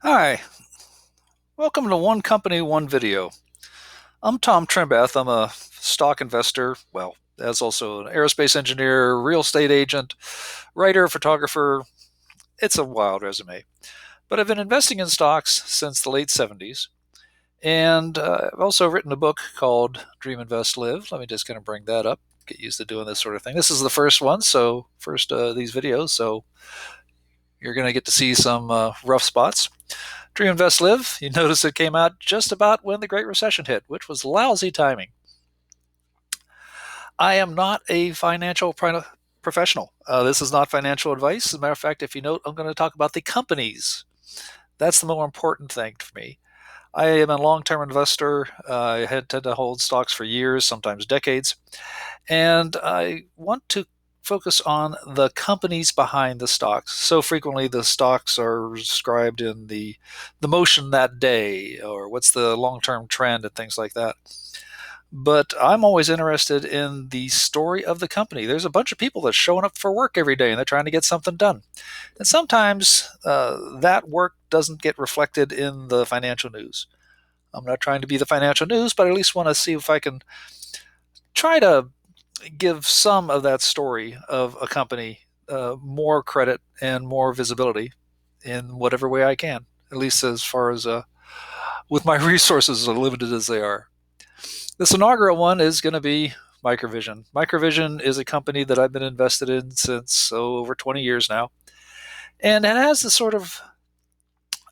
Hi, welcome to One Company, One Video. I'm Tom Trimbath. I'm a stock investor, well, as also an aerospace engineer, real estate agent, writer, photographer. It's a wild resume. But I've been investing in stocks since the late 70s. And I've also written a book called Dream, Invest, Live. Let me just kind of bring that up, get used to doing this sort of thing. This is the first one, so first these videos, so you're going to get to see some rough spots. Dream, Invest, Live, you notice it came out just about when the Great Recession hit, which was lousy timing. I am not a financial professional. This is not financial advice. As a matter of fact, if you note, I'm going to talk about the companies. That's the more important thing for me. I am a long term investor. I tend to hold stocks for years, sometimes decades. And I want to focus on the companies behind the stocks. So frequently the stocks are described in the motion that day or what's the long-term trend and things like that. But I'm always interested in the story of the company. There's a bunch of people that's showing up for work every day and they're trying to get something done. And sometimes that work doesn't get reflected in the financial news. I'm not trying to be the financial news, but I at least want to see if I can try to give some of that story of a company more credit and more visibility in whatever way I can, at least as far as with my resources as limited as they are. This inaugural one is going to be MicroVision. MicroVision is a company that I've been invested in since over 20 years now. And it has this sort of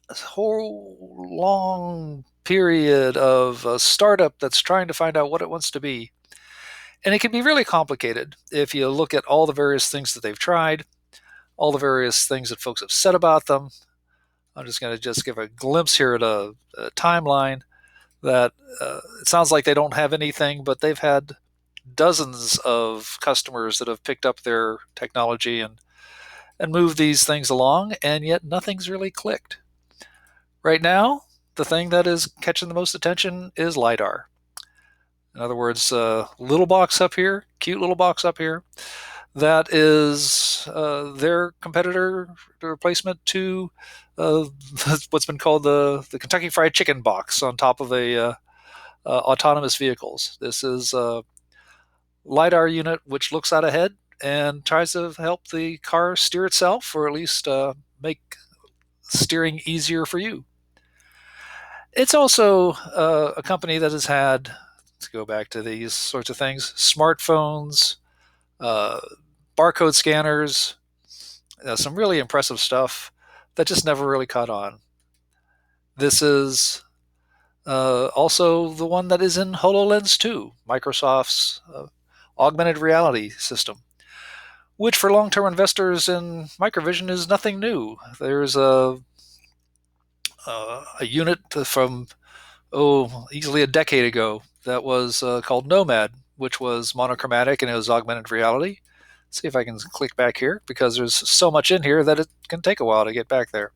whole long period of a startup that's trying to find out what it wants to be. And it can be really complicated if you look at all the various things that they've tried, all the various things that folks have said about them. I'm just going to give a glimpse here at a timeline that it sounds like they don't have anything, but they've had dozens of customers that have picked up their technology and moved these things along, and yet nothing's really clicked. Right now, the thing that is catching the most attention is LiDAR. In other words, little box up here, cute little box up here, that is their competitor replacement to uh, what's been called the Kentucky Fried Chicken box on top of a autonomous vehicles. This is a LiDAR unit which looks out ahead and tries to help the car steer itself, or at least make steering easier for you. It's also a company that has had, to go back to these sorts of things, smartphones, uh, barcode scanners, some really impressive stuff that just never really caught on. This is also the one that is in HoloLens 2, Microsoft's augmented reality system, which for long term investors in MicroVision is nothing new. There's a unit from, easily a decade ago that was called Nomad, which was monochromatic and it was augmented reality. See if I can click back here because there's so much in here that it can take a while to get back there.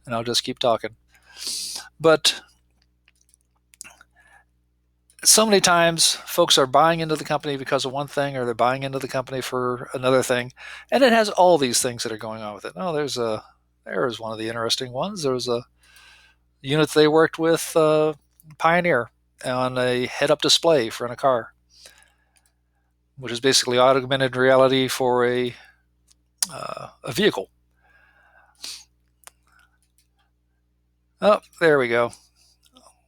And I'll just keep talking. But so many times folks are buying into the company because of one thing, or they're buying into the company for another thing, and it has all these things that are going on with it. Oh, there's one of the interesting ones. There was a unit they worked with Pioneer on a head-up display for in a car, which is basically augmented reality for a vehicle. Oh, there we go.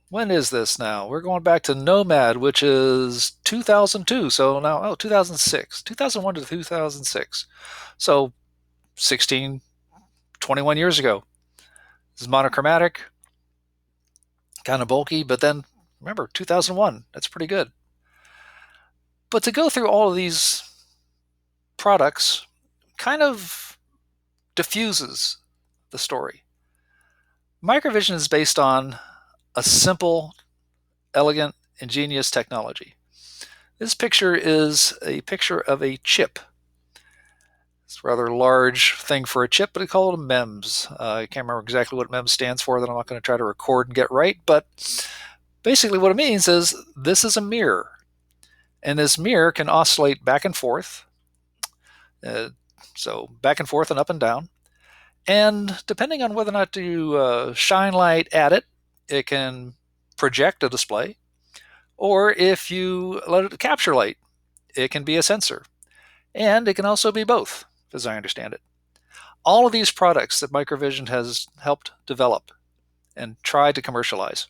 When is this now? We're going back to Nomad, which is 2002. So now, 2006. 2001 to 2006. So 16, 21 years ago. This is monochromatic, kind of bulky, but then remember, 2001. That's pretty good. But to go through all of these products kind of diffuses the story. MicroVision is based on a simple, elegant, ingenious technology. This picture is a picture of a chip. It's a rather large thing for a chip, but they call it a MEMS. I can't remember exactly what MEMS stands for that I'm not going to try to record and get right, but basically what it means is this is a mirror. And this mirror can oscillate back and forth. Uh, so back and forth and up and down. And depending on whether or not you shine light at it, it can project a display. Or if you let it capture light, it can be a sensor. And it can also be both, as I understand it. All of these products that MicroVision has helped develop and try to commercialize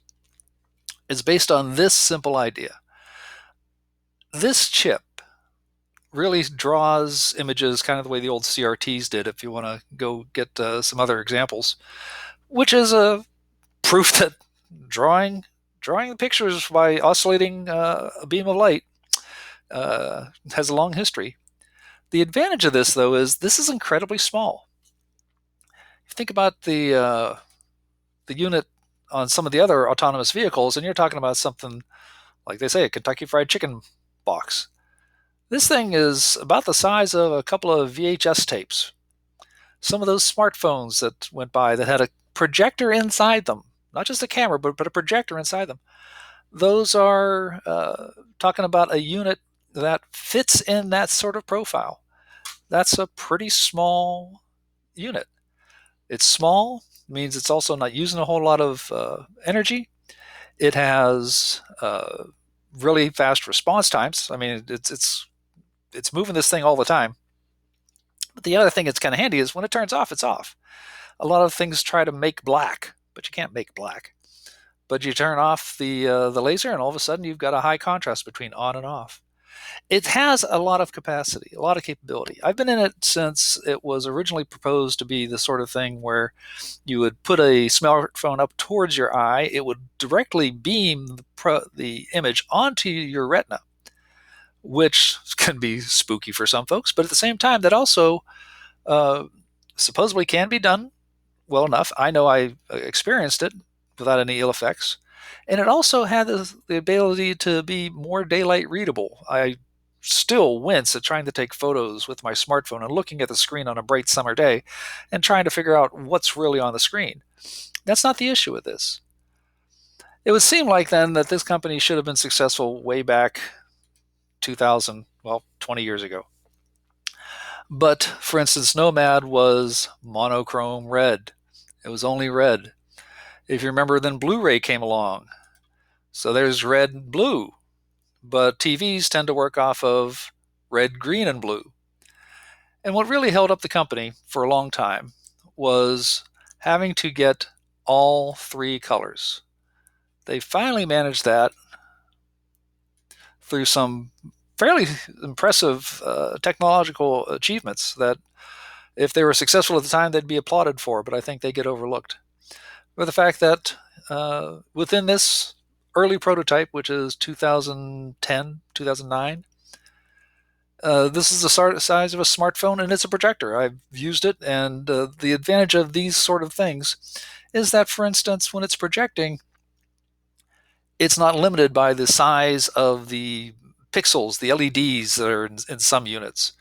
is based on this simple idea. This chip really draws images kind of the way the old CRTs did, if you want to go get some other examples, which is a proof that drawing the pictures by oscillating a beam of light has a long history. The advantage of this, though, is this is incredibly small. If you think about the unit on some of the other autonomous vehicles, and you're talking about something like they say a Kentucky Fried Chicken box. This thing is about the size of a couple of VHS tapes. Some of those smartphones that went by that had a projector inside them, not just a camera, but a projector inside them. Those are talking about a unit that fits in that sort of profile. That's a pretty small unit. It's small, means it's also not using a whole lot of energy. It has really fast response times. I mean, it's moving this thing all the time. But the other thing that's kind of handy is when it turns off, it's off. A lot of things try to make black, but you can't make black. But you turn off the laser, and all of a sudden you've got a high contrast between on and off. It has a lot of capacity, a lot of capability. I've been in it since it was originally proposed to be the sort of thing where you would put a smartphone up towards your eye, it would directly beam the image onto your retina, which can be spooky for some folks, but at the same time, that also uh, supposedly can be done well enough. I know I experienced it without any ill effects. And it also had the ability to be more daylight readable. I still wince at trying to take photos with my smartphone and looking at the screen on a bright summer day and trying to figure out what's really on the screen. That's not the issue with this. It would seem like then that this company should have been successful way back 2000, well, 20 years ago. But for instance, Nomad was monochrome red. It was only red. If you remember, then Blu-ray came along. So there's red and blue. But TVs tend to work off of red, green, and blue. And what really held up the company for a long time was having to get all three colors. They finally managed that through some fairly impressive technological achievements that if they were successful at the time, they'd be applauded for, but I think they get overlooked. But the fact that within this early prototype, which is 2010, 2009, this is the size of a smartphone and it's a projector. I've used it, and the advantage of these sort of things is that, for instance, when it's projecting, it's not limited by the size of the pixels, the LEDs that are in some units.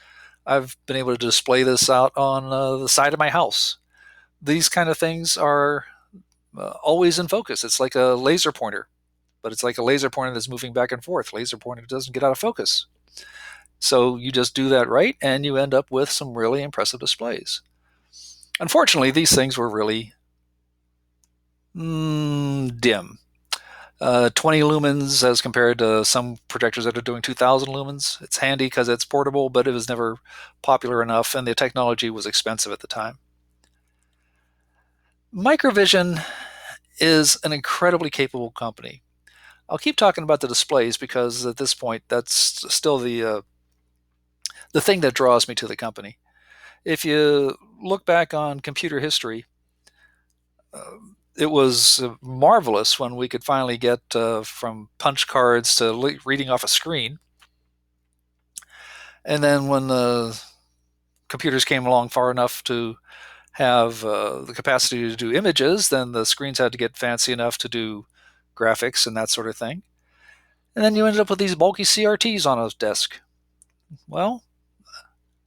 I've been able to display this out on the side of my house. These kind of things are always in focus. It's like a laser pointer, but it's like a laser pointer that's moving back and forth. Laser pointer doesn't get out of focus. So you just do that right, and you end up with some really impressive displays. Unfortunately, these things were really dim. 20 lumens as compared to some projectors that are doing 2000 lumens. It's handy because it's portable, but it was never popular enough, and the technology was expensive at the time. MicroVision is an incredibly capable company. I'll keep talking about the displays because at this point, that's still the thing that draws me to the company. If you look back on computer history, it was marvelous when we could finally get from punch cards to reading off a screen. And then when the computers came along far enough to have the capacity to do images, then the screens had to get fancy enough to do graphics and that sort of thing. And then you ended up with these bulky CRTs on a desk. Well,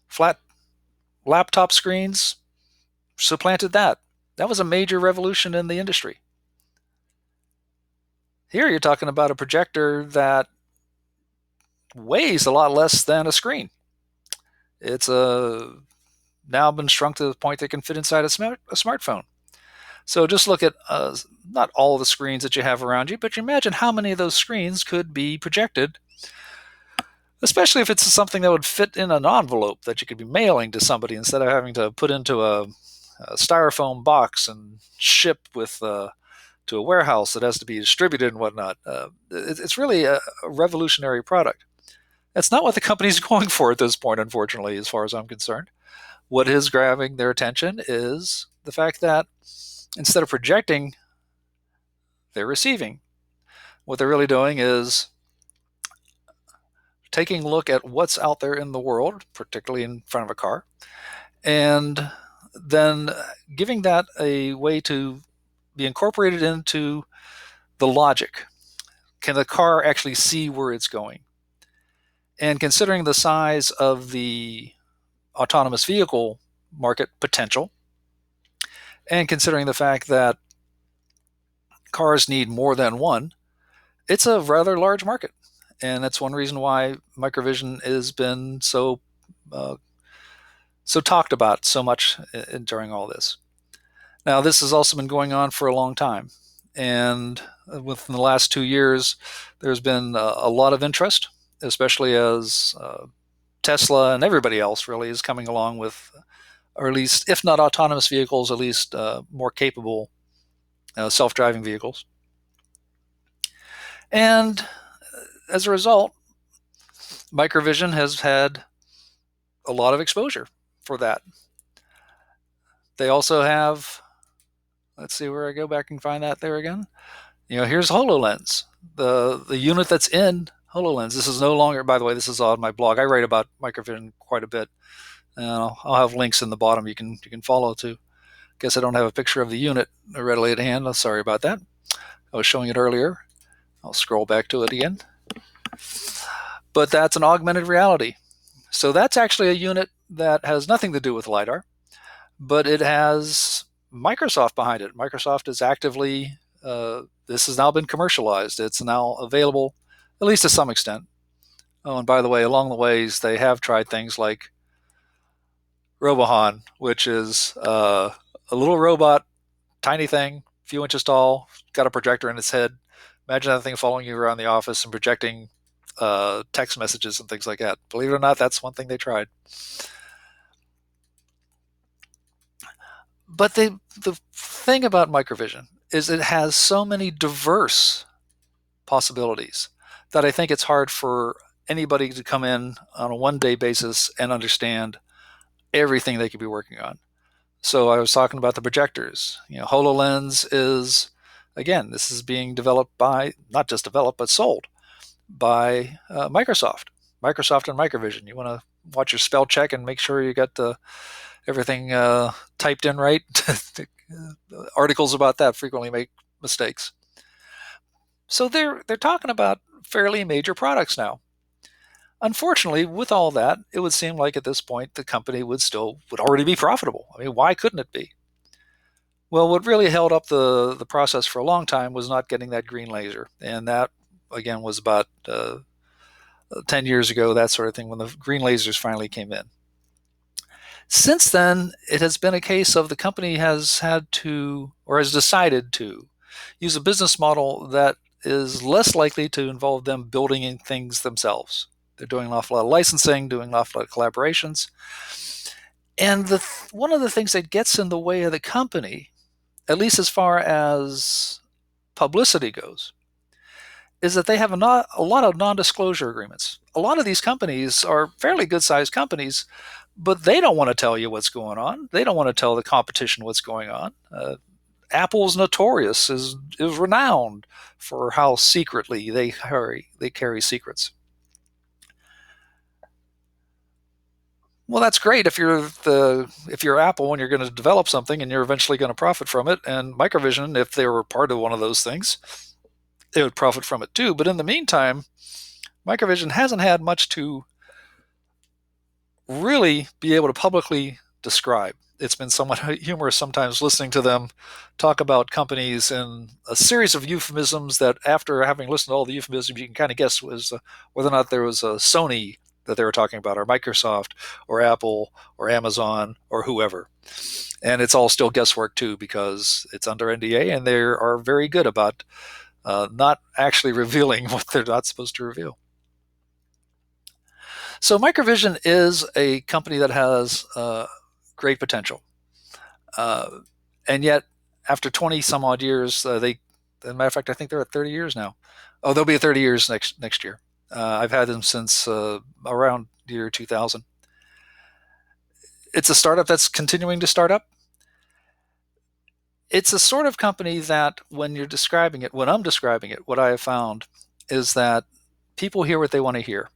flat laptop screens supplanted that. That was a major revolution in the industry. Here you're talking about a projector that weighs a lot less than a screen. It's a now been shrunk to the point they can fit inside a smartphone. So just look at not all of the screens that you have around you, but you imagine how many of those screens could be projected, especially if it's something that would fit in an envelope that you could be mailing to somebody instead of having to put into a styrofoam box and ship with to a warehouse that has to be distributed and whatnot. It's really a revolutionary product. That's not what the company's going for at this point, unfortunately, as far as I'm concerned. What is grabbing their attention is the fact that instead of projecting, they're receiving. What they're really doing is taking a look at what's out there in the world, particularly in front of a car, and then giving that a way to be incorporated into the logic. Can the car actually see where it's going? And considering the size of the autonomous vehicle market potential, and considering the fact that cars need more than one, it's a rather large market. And that's one reason why MicroVision has been uh, so talked about so much during all this. Now, this has also been going on for a long time. And within the last 2 years, there's been a lot of interest, especially as Tesla and everybody else really is coming along with, or at least, if not autonomous vehicles, at least more capable self-driving vehicles. And as a result, MicroVision has had a lot of exposure for that. They also have, let's see where I go back and find that there again. Here's HoloLens, the unit that's in HoloLens. This is no longer, by the way, this is on my blog. I write about MicroVision quite a bit. I'll have links in the bottom you can follow too. Guess I don't have a picture of the unit readily at hand. I'm sorry about that. I was showing it earlier. I'll scroll back to it again. But that's an augmented reality. So that's actually a unit that has nothing to do with LiDAR, but it has Microsoft behind it. Microsoft is actively, this has now been commercialized. It's now available, at least to some extent. Oh, and by the way, along the ways, they have tried things like Robohan, which is a little robot, tiny thing, a few inches tall, got a projector in its head. Imagine that thing following you around the office and projecting text messages and things like that. Believe it or not, that's one thing they tried. But the thing about MicroVision is it has so many diverse possibilities that I think it's hard for anybody to come in on a one-day basis and understand everything they could be working on. So I was talking about the projectors. HoloLens is, again, this is being developed by, not just developed, but sold by Microsoft and MicroVision. You want to watch your spell check and make sure you got everything typed in right. Articles about that frequently make mistakes. So they're talking about fairly major products now. Unfortunately, with all that, it would seem like at this point the company would already be profitable. I mean, why couldn't it be? Well, what really held up the process for a long time was not getting that green laser, and that again was about 10 years ago, that sort of thing, when the green lasers finally came in. Since then, it has been a case of the company has had to, or has decided to, use a business model that is less likely to involve them building in things themselves. They're doing an awful lot of licensing, doing an awful lot of collaborations. And one of the things that gets in the way of the company, at least as far as publicity goes, is that they have a lot of non-disclosure agreements. A lot of these companies are fairly good-sized companies, but they don't want to tell you what's going on. They don't want to tell the competition what's going on. Apple's notorious, is renowned for how secretly they carry secrets. Well, that's great if you're Apple and you're going to develop something and you're eventually going to profit from it. And MicroVision, if they were part of one of those things, they would profit from it too. But in the meantime, MicroVision hasn't had much to really be able to publicly describe. It's been somewhat humorous sometimes listening to them talk about companies in a series of euphemisms that, after having listened to all the euphemisms, you can kind of guess whether or not there was a Sony that they were talking about, or Microsoft, or Apple, or Amazon, or whoever. And it's all still guesswork too, because it's under NDA, and they are very good about not actually revealing what they're not supposed to reveal. So MicroVision is a company that has great potential, uh, and yet after 20 some odd years, as a matter of fact, I think they're at 30 years now. Oh, they'll be at 30 years next year. I've had them since around the year 2000. It's a startup that's continuing to start up. It's a sort of company that when you're describing it, when I'm describing it, what I have found is that people hear what they want to hear.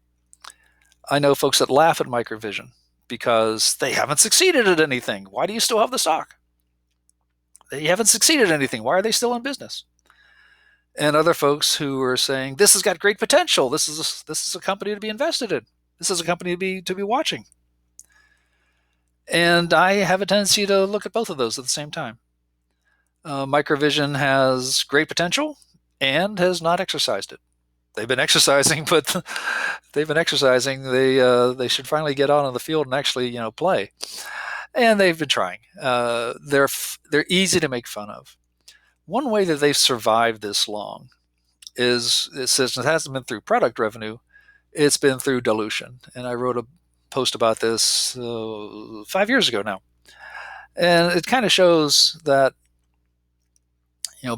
I know folks that laugh at MicroVision because they haven't succeeded at anything. Why do you still have the stock? They haven't succeeded at anything. Why are they still in business? And other folks who are saying this has got great potential. This is a company to be invested in. This is a company to be watching. And I have a tendency to look at both of those at the same time. MicroVision has great potential and has not exercised it. They've been exercising, but they've been exercising. They should finally get out on the field and actually play. And they've been trying. They're easy to make fun of. One way that they've survived this long is since it hasn't been through product revenue, it's been through dilution. And I wrote a post about this 5 years ago now, and it kind of shows that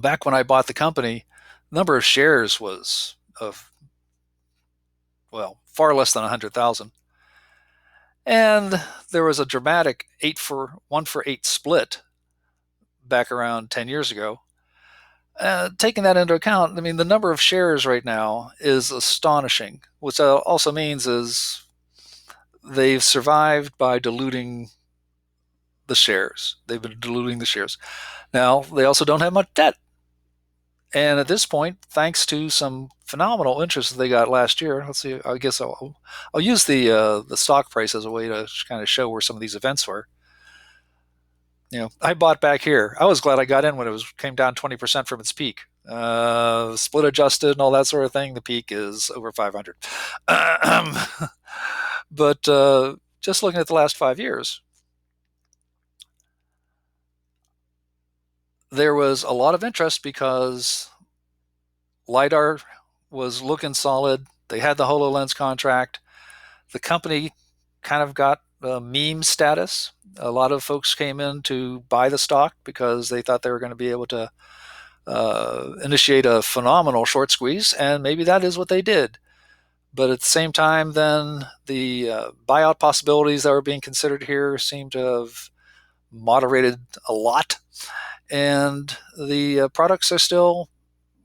back when I bought the company, the number of shares was of far less than 100,000. And there was a dramatic 1-for-8 split back around 10 years ago. Taking that into account, I mean, the number of shares right now is astonishing, which also means is they've survived by diluting the shares. They've been diluting the shares. Now, they also don't have much debt. And at this point, thanks to some phenomenal interest that they got last year, let's see, I guess I'll use the stock price as a way to kind of show where some of these events were. I bought back here. I was glad I got in when it came down 20% from its peak. Split adjusted and all that sort of thing. The peak is over 500. But just looking at the last 5 years, there was a lot of interest because LiDAR was looking solid. They had the HoloLens contract. The company kind of got meme status. A lot of folks came in to buy the stock because they thought they were going to be able to initiate a phenomenal short squeeze, and maybe that is what they did. But at the same time, then the buyout possibilities that were being considered here seem to have moderated a lot, and the products are still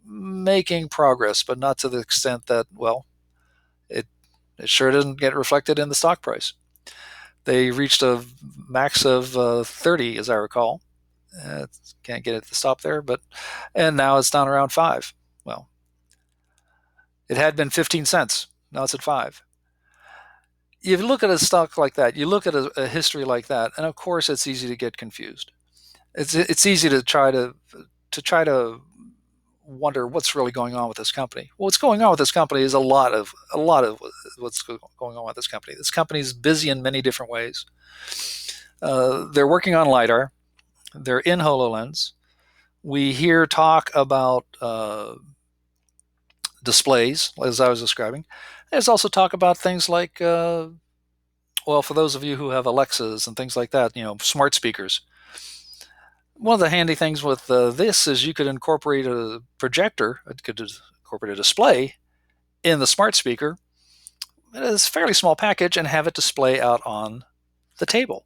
making progress, but not to the extent that, it sure doesn't get reflected in the stock price. They reached a max of 30, as I recall. Can't get it to stop there, and now it's down around 5. Well, it had been 15 cents. Now it's at 5. You look at a stock like that, you look at a history like that, and of course it's easy to get confused. It's easy to try to wonder what's really going on with this company. Well, what's going on with this company is a lot of what's going on with this company. This company is busy in many different ways. They're working on LiDAR. They're in HoloLens. We hear talk about displays, as I was describing. There's also talk about things like, for those of you who have Alexas and things like that, smart speakers. One of the handy things with this is you could incorporate a projector, could incorporate a display in the smart speaker. It is a fairly small package and have it display out on the table.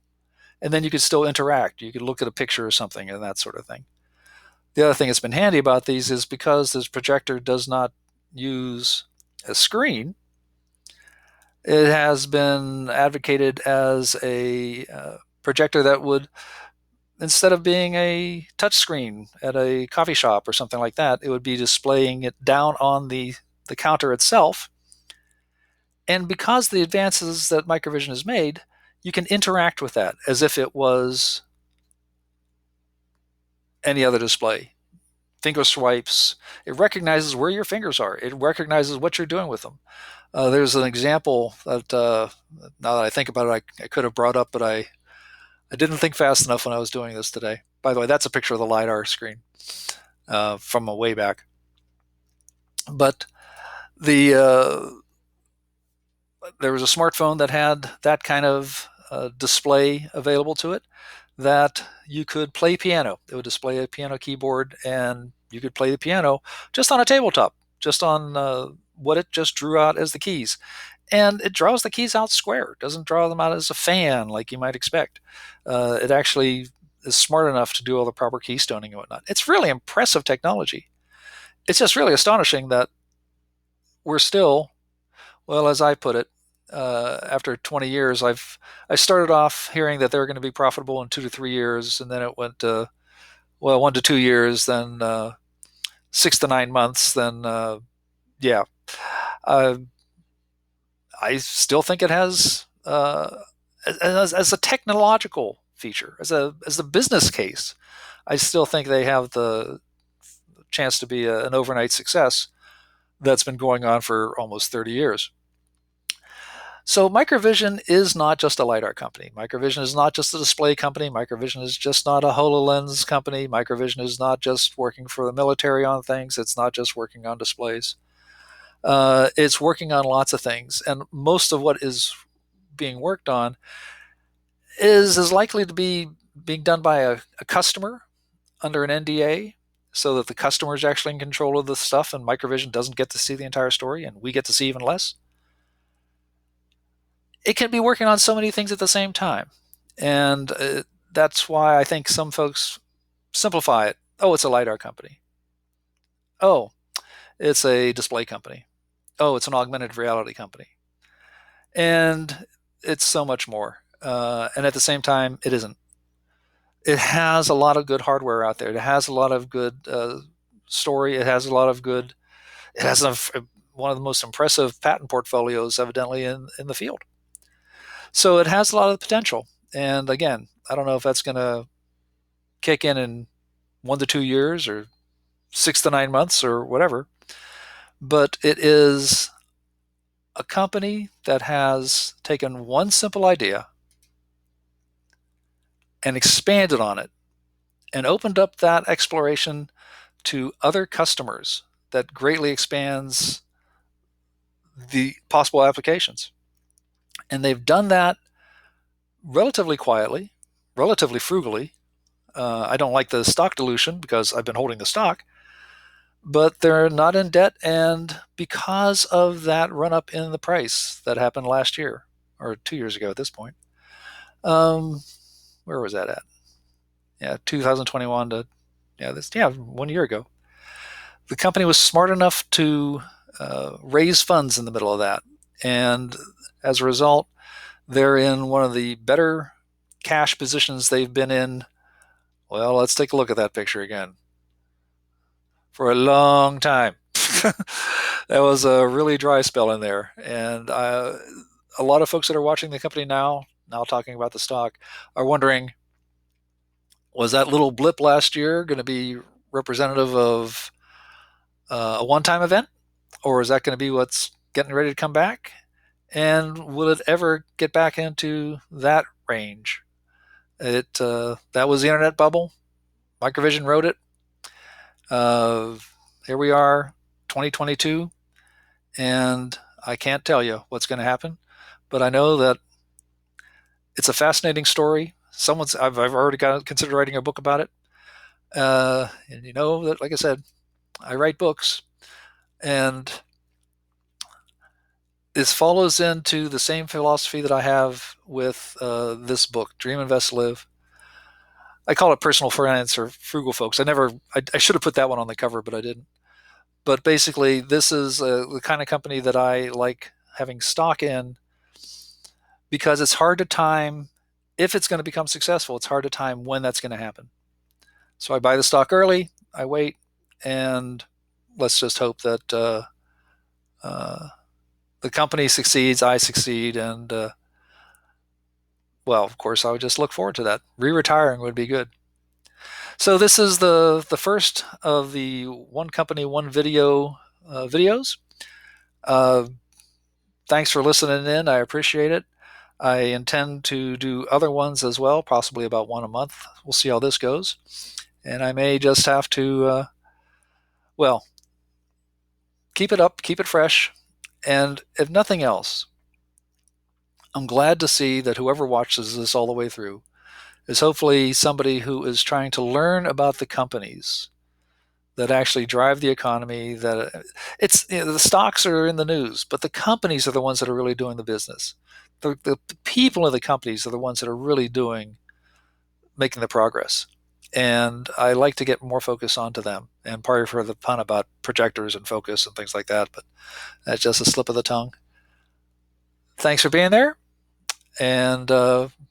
And then you could still interact. You could look at a picture or something and that sort of thing. The other thing that's been handy about these is because this projector does not use a screen, it has been advocated as a projector that would, instead of being a touch screen at a coffee shop or something like that, it would be displaying it down on the counter itself. And because the advances that MicroVision has made, you can interact with that as if it was any other display. finger swipes. It recognizes where your fingers are. It recognizes what you're doing with them. There's an example that now that I think about it, I could have brought up, but I didn't think fast enough when I was doing this today. By the way, that's a picture of the LiDAR screen from a way back. But the there was a smartphone that had that kind of display available to it, that you could play piano. It would display a piano keyboard, and you could play the piano just on a tabletop, just on what it just drew out as the keys. And it draws the keys out square. It doesn't draw them out as a fan like you might expect. It actually is smart enough to do all the proper keystoning and whatnot. It's really impressive technology. It's just really astonishing that we're still, well, as I put it, after 20 years, I started off hearing that they were going to be profitable in 2 to 3 years, and then it went to, well, 1 to 2 years, then 6 to 9 months, then yeah. Uh, I still think it has as a technological feature, as a business case. I still think they have the chance to be an overnight success that's been going on for almost 30 years. So MicroVision is not just a LiDAR company. MicroVision is not just a display company. MicroVision is just not a HoloLens company. MicroVision is not just working for the military on things. It's not just working on displays. It's working on lots of things. And most of what is being worked on is likely to be being done by a customer under an NDA, so that the customer is actually in control of the stuff and MicroVision doesn't get to see the entire story and we get to see even less. It can be working on so many things at the same time. And that's why I think some folks simplify it. Oh, it's a LiDAR company. Oh, it's a display company. Oh, it's an augmented reality company. And it's so much more. And at the same time, it isn't. It has a lot of good hardware out there. It has a lot of good story. It has a lot of good. It has one of the most impressive patent portfolios, evidently, in the field. So it has a lot of potential. And again, I don't know if that's going to kick in 1 to 2 years or 6 to 9 months or whatever, but it is a company that has taken one simple idea and expanded on it and opened up that exploration to other customers that greatly expands the possible applications. And they've done that relatively quietly, relatively frugally. I don't like the stock dilution because I've been holding the stock, but they're not in debt. And because of that run up in the price that happened last year or 2 years ago at this point, where was that at? Yeah, 2021 to, yeah, 1 year ago. The company was smart enough to raise funds in the middle of that. And as a result, they're in one of the better cash positions they've been in. Well, let's take a look at that picture again. For a long time. That was a really dry spell in there. And a lot of folks that are watching the company now talking about the stock, are wondering, was that little blip last year going to be representative of a one-time event? Or is that going to be what's getting ready to come back? And will it ever get back into that range? That was the internet bubble. MicroVision wrote it. Here we are, 2022, and I can't tell you what's going to happen, but I know that it's a fascinating story. I've already considered writing a book about it. And you know that, like I said, I write books, and this follows into the same philosophy that I have with this book, Dream, Invest, Live. I call it Personal Finance or Frugal Folks. I should have put that one on the cover, but I didn't. But basically, this is the kind of company that I like having stock in, because it's hard to time. If it's going to become successful, it's hard to time when that's going to happen. So I buy the stock early, I wait, and let's just hope that the company succeeds, I succeed, and well, of course, I would just look forward to that. Re-retiring would be good. So this is the first of the one company, one video videos. Uh, Thanks for listening in. I appreciate it. I intend to do other ones as well, possibly about one a month. We'll see how this goes. And I may just have to, well, keep it up, keep it fresh. And if nothing else, I'm glad to see that whoever watches this all the way through is hopefully somebody who is trying to learn about the companies that actually drive the economy. That it's the stocks are in the news, but the companies are the ones that are really doing the business. The people in the companies are the ones that are really making the progress. And I like to get more focus onto them. And sorry for the pun about projectors and focus and things like that, but that's just a slip of the tongue. Thanks for being there, and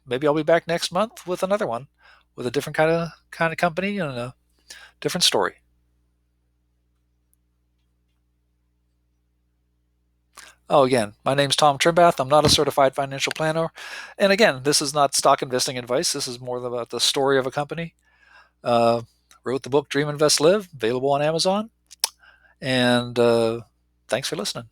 maybe I'll be back next month with another one, with a different kind of company and a different story. Oh, again, my name's Tom Trimbath. I'm not a certified financial planner. And again, this is not stock investing advice. This is more about the story of a company. Uh, Wrote the book Dream, Invest, Live, available on Amazon. And thanks for listening.